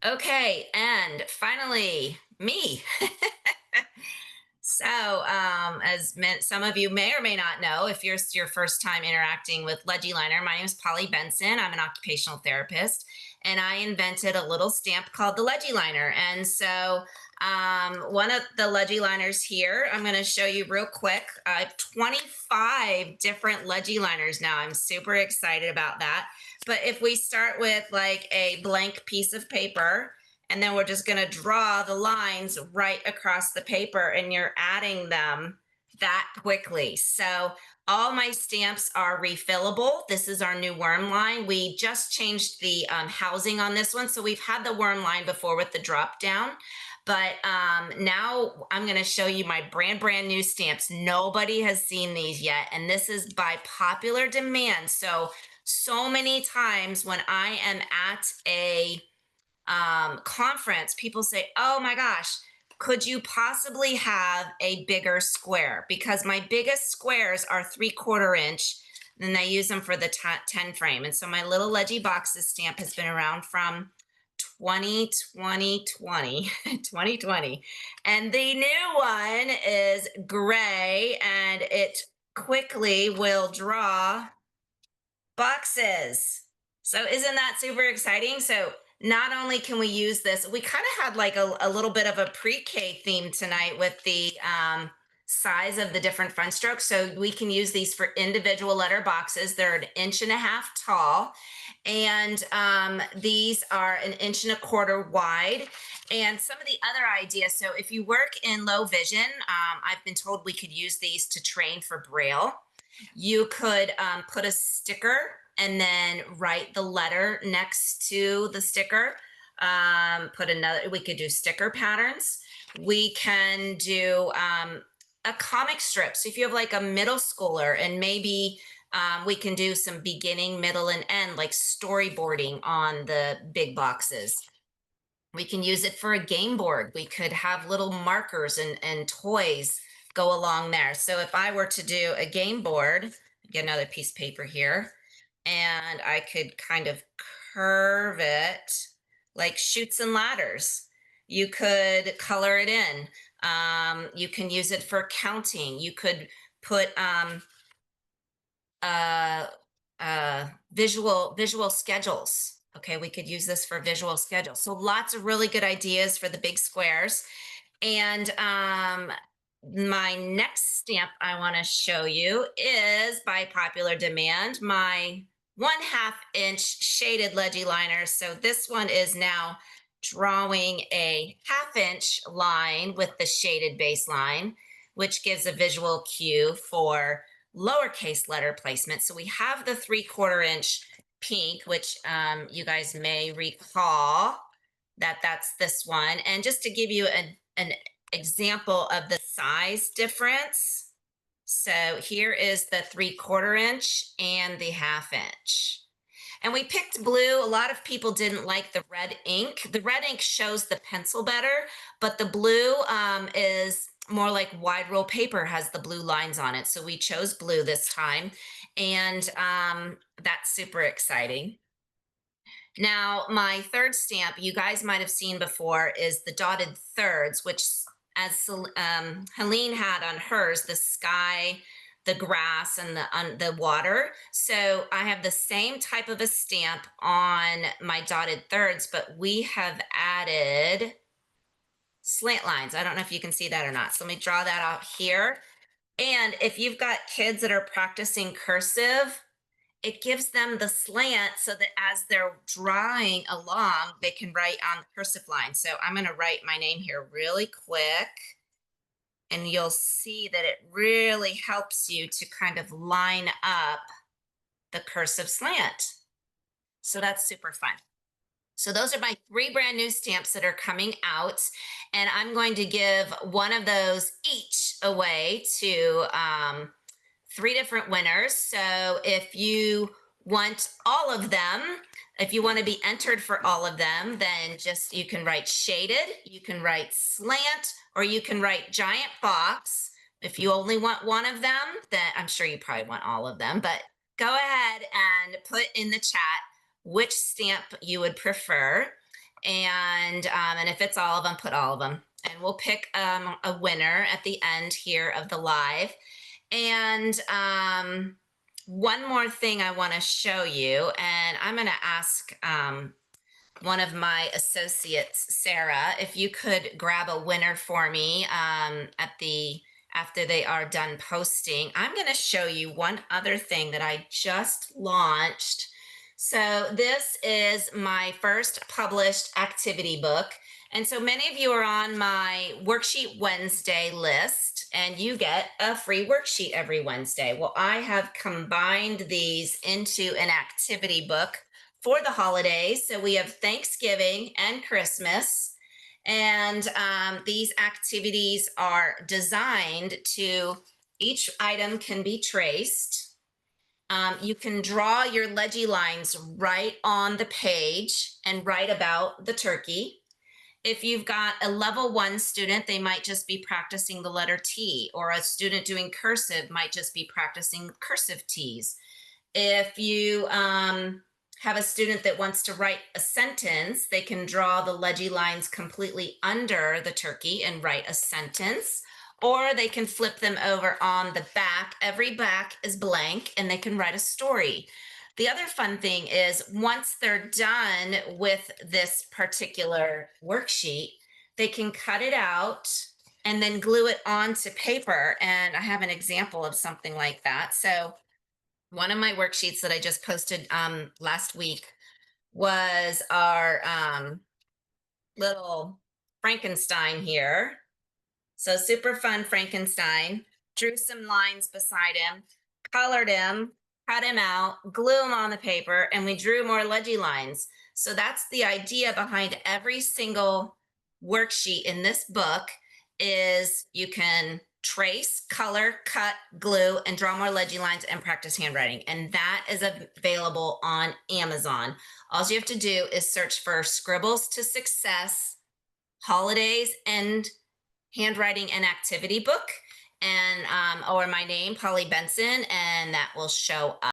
Okay, and finally, me. So, some of you may or may not know, if you're your first time interacting with LegiLiner, my name is Polly Benson. I'm an occupational therapist, and I invented a little stamp called the LegiLiner. And so, one of the LegiLiners here, I'm going to show you real quick. I have 25 different LegiLiners now. I'm super excited about that. But if we start with like a blank piece of paper, and then we're just going to draw the lines right across the paper, and you're adding them that quickly. So all my stamps are refillable. This is our new worm line. We just changed the housing on this one. So we've had the worm line before with the drop down, but now I'm going to show you my brand new stamps. Nobody has seen these yet, and this is by popular demand. So many times when I am at a conference, people say, "Oh my gosh, could you possibly have a bigger square?" Because my biggest squares are 3/4 inch, and I use them for the 10 frame. And so my little Legi Boxes stamp has been around from 2020. And the new one is gray, and it quickly will draw boxes. So isn't that super exciting? So not only can we use this, we kind of had like a little bit of a pre-K theme tonight with the size of the different front strokes. So we can use these for individual letter boxes. They're 1.5 inches tall, and these are 1.25 inches wide. And some of the other ideas, so if you work in low vision, I've been told we could use these to train for Braille. You could put a sticker and then write the letter next to the sticker. We could do sticker patterns. We can do a comic strip. So if you have like a middle schooler, and maybe we can do some beginning, middle, and end, like storyboarding on the big boxes. We can use it for a game board. We could have little markers and toys go along there. So if I were to do a game board, get another piece of paper here, and I could kind of curve it like chutes and ladders. You could color it in. You can use it for counting. You could put uh, visual schedules. Okay, we could use this for visual schedules. So lots of really good ideas for the big squares. And my next stamp I want to show you is, by popular demand, my 1/2 inch shaded LegiLiner. So this one is now drawing a 1/2 inch line with the shaded baseline, which gives a visual cue for lowercase letter placement. So we have the 3/4 inch pink, which you guys may recall that that's this one. And just to give you an example of the size difference, so here is the 3/4 inch and the 1/2 inch. And we picked blue. A lot of people didn't like the red ink. The red ink shows the pencil better, but the blue is more like wide roll paper, has the blue lines on it. So we chose blue this time, and that's super exciting. Now, my third stamp you guys might have seen before is the dotted thirds, which, as Helene had on hers, the sky, the grass, and the water. So I have the same type of a stamp on my dotted thirds, but we have added slant lines. I don't know if you can see that or not. So let me draw that out here. And if you've got kids that are practicing cursive, it gives them the slant so that as they're drawing along, they can write on the cursive line. So I'm going to write my name here really quick, and you'll see that it really helps you to kind of line up the cursive slant. So that's super fun. So those are my 3 brand new stamps that are coming out, and I'm going to give one of those each away to 3 different winners. So if you want all of them, if you want to be entered for all of them, then you can write shaded, you can write slant, or you can write giant box. If you only want one of them, then I'm sure you probably want all of them, but go ahead and put in the chat which stamp you would prefer. And if it's all of them, put all of them. And we'll pick a winner at the end here of the live. And one more thing I want to show you, and I'm going to ask one of my associates, Sarah, if you could grab a winner for me after they are done posting. I'm going to show you one other thing that I just launched. So this is my first published activity book. And so many of you are on my Worksheet Wednesday list, and you get a free worksheet every Wednesday. Well, I have combined these into an activity book for the holidays. So we have Thanksgiving and Christmas. And these activities are designed to, each item can be traced. You can draw your LegiLines right on the page and write about the turkey. If you've got a level 1 student, they might just be practicing the letter T, or a student doing cursive might just be practicing cursive T's. If you have a student that wants to write a sentence, they can draw the LegiLines completely under the turkey and write a sentence, or they can flip them over on the back. Every back is blank and they can write a story. The other fun thing is, once they're done with this particular worksheet, they can cut it out and then glue it onto paper. And I have an example of something like that. So one of my worksheets that I just posted last week was our little Frankenstein here. So super fun Frankenstein. Drew some lines beside him, colored him, cut him out, glue him on the paper, and we drew more LegiLines. So that's the idea behind every single worksheet in this book, is you can trace, color, cut, glue, and draw more LegiLines and practice handwriting. And that is available on Amazon. All you have to do is search for Scribbles to Success, Holidays, and Handwriting and Activity Book, and or my name, Polly Benson, and that will show up.